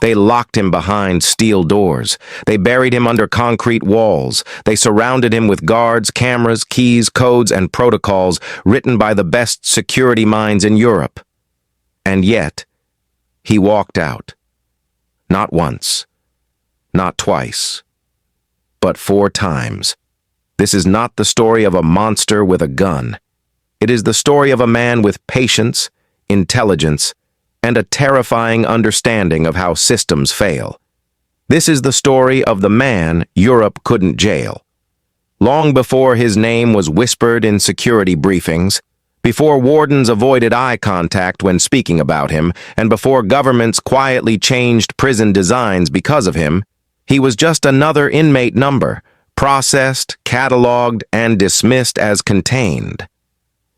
They locked him behind steel doors. They buried him under concrete walls. They surrounded him with guards, cameras, keys, codes, and protocols written by the best security minds in Europe. And yet, he walked out. Not once, not twice, but 4 times. This is not the story of a monster with a gun. It is the story of a man with patience, intelligence, and a terrifying understanding of how systems fail. This is the story of the man Europe couldn't jail. Long before his name was whispered in security briefings, before wardens avoided eye contact when speaking about him, and before governments quietly changed prison designs because of him, he was just another inmate number, processed, catalogued, and dismissed as contained.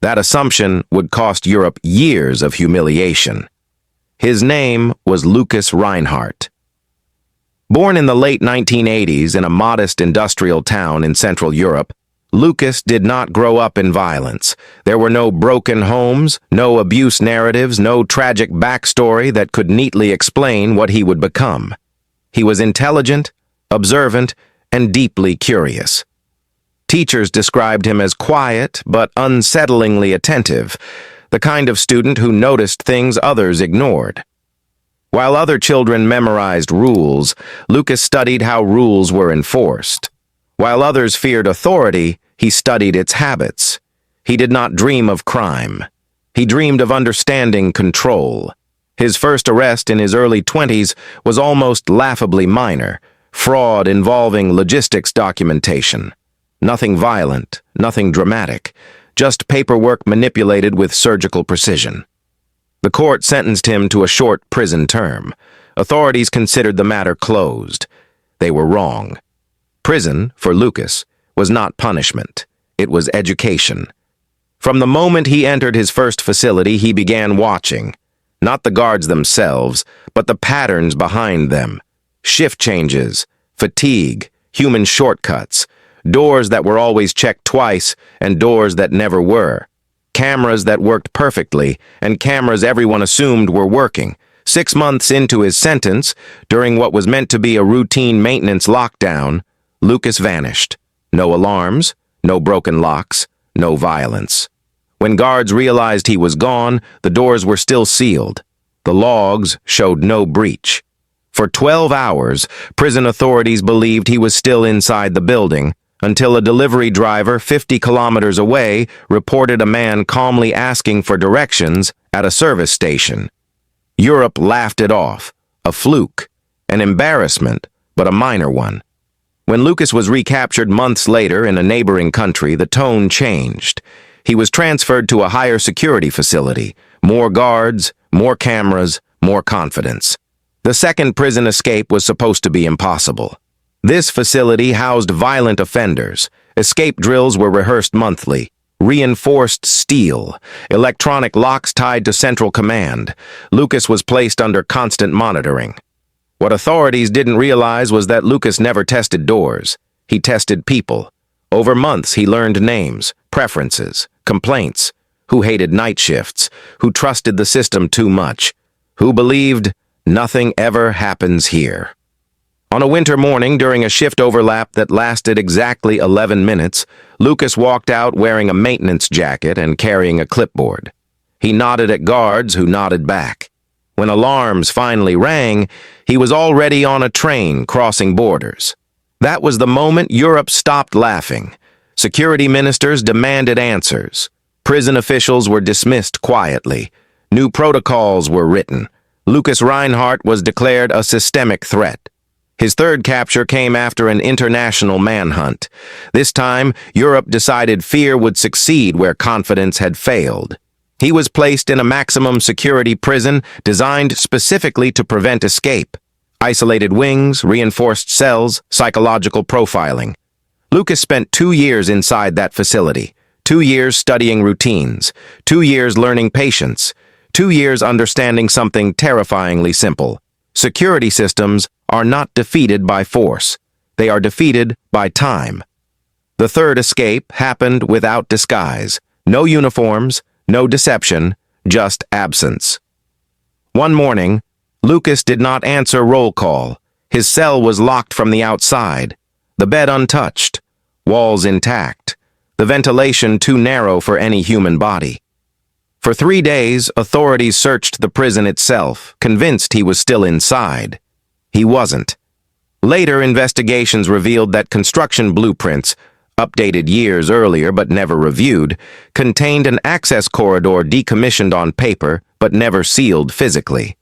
That assumption would cost Europe years of humiliation. His name was Lukas Reinhardt. Born in the late 1980s in a modest industrial town in Central Europe, Lukas did not grow up in violence. There were no broken homes, no abuse narratives, no tragic backstory that could neatly explain what he would become. He was intelligent, observant, and deeply curious. Teachers described him as quiet but unsettlingly attentive, the kind of student who noticed things others ignored. While other children memorized rules, Lukas studied how rules were enforced. While others feared authority, he studied its habits. He did not dream of crime. He dreamed of understanding control. His first arrest in his early 20s was almost laughably minor, fraud involving logistics documentation. Nothing violent, nothing dramatic, just paperwork manipulated with surgical precision. The court sentenced him to a short prison term. Authorities considered the matter closed. They were wrong. Prison, for Lukas, was not punishment. It was education. From the moment he entered his first facility, he began watching. Not the guards themselves, but the patterns behind them. Shift changes, fatigue, human shortcuts, doors that were always checked twice and doors that never were. Cameras that worked perfectly and cameras everyone assumed were working. 6 months into his sentence, during what was meant to be a routine maintenance lockdown, Lukas vanished. No alarms, no broken locks, no violence. When guards realized he was gone, the doors were still sealed. The logs showed no breach. For 12 hours, prison authorities believed he was still inside the building, until a delivery driver 50 kilometers away reported a man calmly asking for directions at a service station. Europe laughed it off, a fluke, an embarrassment, but a minor one. When Lukas was recaptured months later in a neighboring country, the tone changed. He was transferred to a higher security facility, more guards, more cameras, more confidence. The second prison escape was supposed to be impossible. This facility housed violent offenders. Escape drills were rehearsed monthly. Reinforced steel, electronic locks tied to central command. Lukas was placed under constant monitoring. What authorities didn't realize was that Lukas never tested doors. He tested people. Over months, he learned names, preferences, complaints, who hated night shifts, who trusted the system too much, who believed nothing ever happens here. On a winter morning during a shift overlap that lasted exactly 11 minutes, Lukas walked out wearing a maintenance jacket and carrying a clipboard. He nodded at guards who nodded back. When alarms finally rang, he was already on a train crossing borders. That was the moment Europe stopped laughing. Security ministers demanded answers. Prison officials were dismissed quietly. New protocols were written. Lukas Reinhardt was declared a systemic threat. His third capture came after an international manhunt. This time, Europe decided fear would succeed where confidence had failed. He was placed in a maximum security prison designed specifically to prevent escape. Isolated wings, reinforced cells, psychological profiling. Lukas spent 2 years inside that facility. 2 years studying routines. 2 years learning patience. 2 years understanding something terrifyingly simple. Security systems are not defeated by force. They are defeated by time. The third escape happened without disguise. No uniforms, no deception, just absence. One morning, Lukas did not answer roll call. His cell was locked from the outside, the bed untouched, walls intact, the ventilation too narrow for any human body. For 3 days, authorities searched the prison itself, convinced he was still inside. He wasn't. Later investigations revealed that construction blueprints, updated years earlier but never reviewed, contained an access corridor decommissioned on paper but never sealed physically.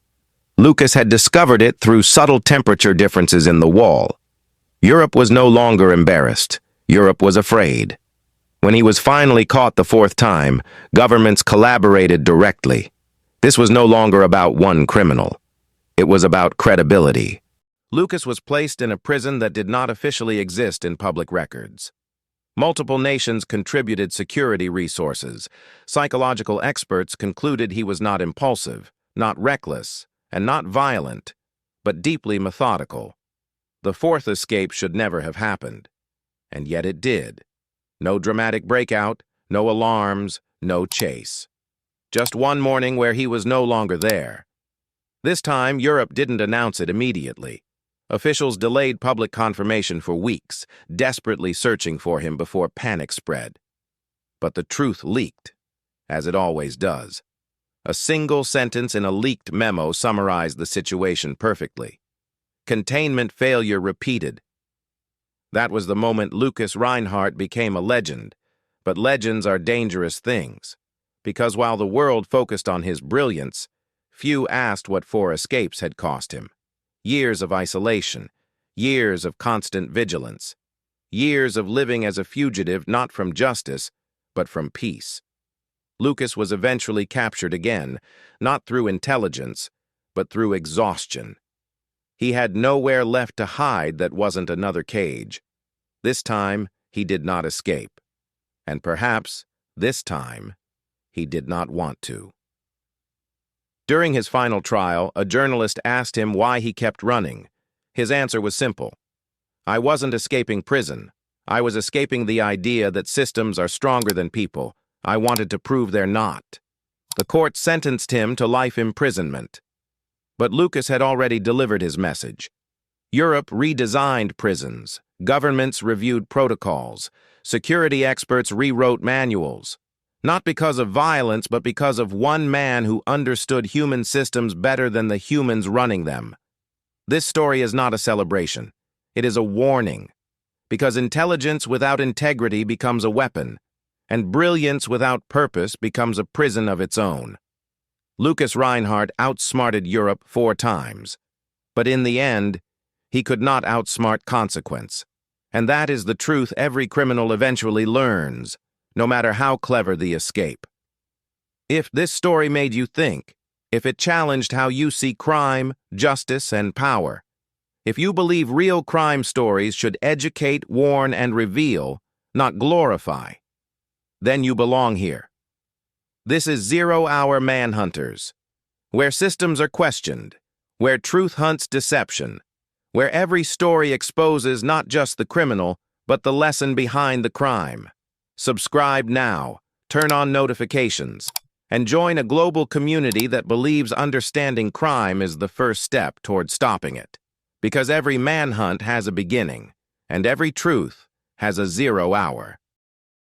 Lukas had discovered it through subtle temperature differences in the wall. Europe was no longer embarrassed. Europe was afraid. When he was finally caught the 4th time, governments collaborated directly. This was no longer about one criminal. It was about credibility. Lukas was placed in a prison that did not officially exist in public records. Multiple nations contributed security resources. Psychological experts concluded he was not impulsive, not reckless, and not violent, but deeply methodical. The 4th escape should never have happened. And yet it did. No dramatic breakout, no alarms, no chase. Just one morning where he was no longer there. This time, Europe didn't announce it immediately. Officials delayed public confirmation for weeks, desperately searching for him before panic spread. But the truth leaked, as it always does. A single sentence in a leaked memo summarized the situation perfectly. Containment failure repeated. That was the moment Lukas Reinhardt became a legend. But legends are dangerous things, because while the world focused on his brilliance, few asked what 4 escapes had cost him. Years of isolation, years of constant vigilance, years of living as a fugitive not from justice, but from peace. Lukas was eventually captured again, not through intelligence, but through exhaustion. He had nowhere left to hide that wasn't another cage. This time, he did not escape. And perhaps, this time, he did not want to. During his final trial, a journalist asked him why he kept running. His answer was simple. I wasn't escaping prison. I was escaping the idea that systems are stronger than people. I wanted to prove they're not. The court sentenced him to life imprisonment. But Lukas had already delivered his message. Europe redesigned prisons. Governments reviewed protocols. Security experts rewrote manuals. Not because of violence, but because of one man who understood human systems better than the humans running them. This story is not a celebration. It is a warning. Because intelligence without integrity becomes a weapon, and brilliance without purpose becomes a prison of its own. Lukas Reinhardt outsmarted Europe 4 times. But in the end, he could not outsmart consequence. And that is the truth every criminal eventually learns, no matter how clever the escape. If this story made you think, if it challenged how you see crime, justice, and power, if you believe real crime stories should educate, warn, and reveal, not glorify, then you belong here. This is Zerohour Manhunters, where systems are questioned, where truth hunts deception, where every story exposes not just the criminal, but the lesson behind the crime. Subscribe now, turn on notifications, and join a global community that believes understanding crime is the first step toward stopping it. Because every manhunt has a beginning, and every truth has a 0 hour.